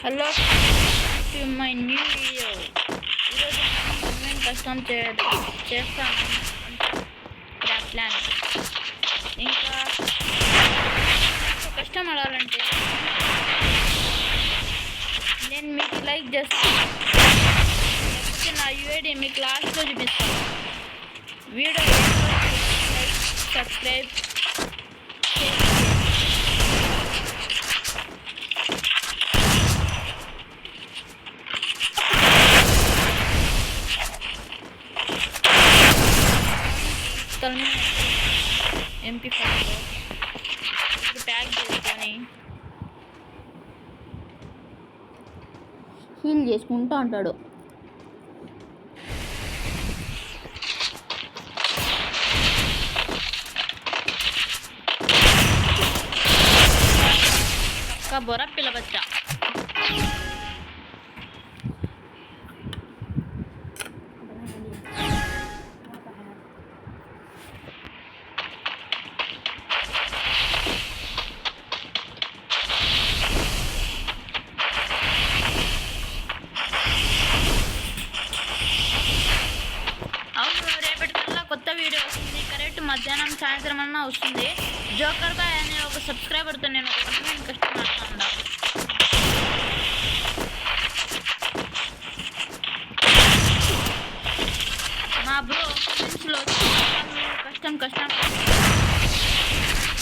Hello to my new video. ఈరోజు మనం కష్టం చేస్తాను ప్లాన్. ఇంకా కష్టం ఆడాలంటే నేను మీకు లైక్ చేస్తాను, లేకపోతే నా యూఐడి మీకు లాస్ట్లో చూపిస్తాను. Video like subscribe MP5 pack చేసుకొని హీల్ చేసుకుంటూ ఉంటాడు. బొర పిలవచ్చా కొత్త వీడియో వస్తుంది. కరెక్ట్ మధ్యాహ్నం సాయంత్రం అన్నా వస్తుంది. జోకర్గా అనే ఒక సబ్స్క్రైబర్తో నేను కష్టపడుతున్నా. మా బ్రో ఫ్రెండ్స్లో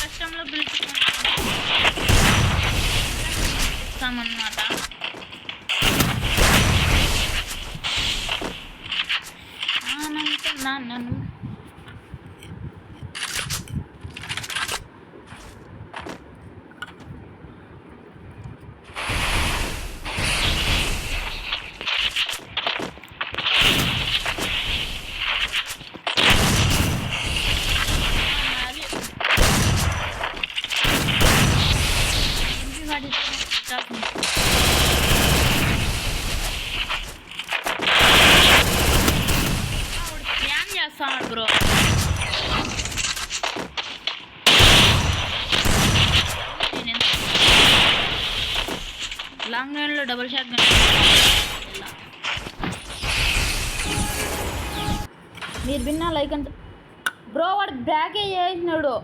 కష్టంలో పిలుచుకుంటామన్నమాట. నన్ను చేస్తాడు బ్రో. లాంగ్ రేంజ్లో డబుల్ షాట్ మీరు విన్నా లైక్ అంత బ్రో. వాడు బ్యాకే చేసినాడు.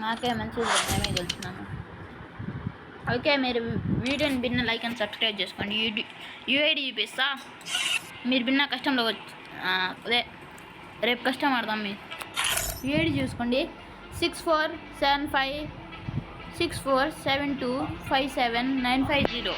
నాకే మంచిది మేమే గెలుచున్నాను. ఓకే, మీరు వీడియోని బిన్న లైక్ అండ్ సబ్స్క్రైబ్ చేసుకోండి. యూఐడి చూపిస్తా. మీరు బిన్న కష్టంలో అదే రేపు కష్టం ఆడదాం. మీరు యూఐడి చూసుకోండి. 64756472579550.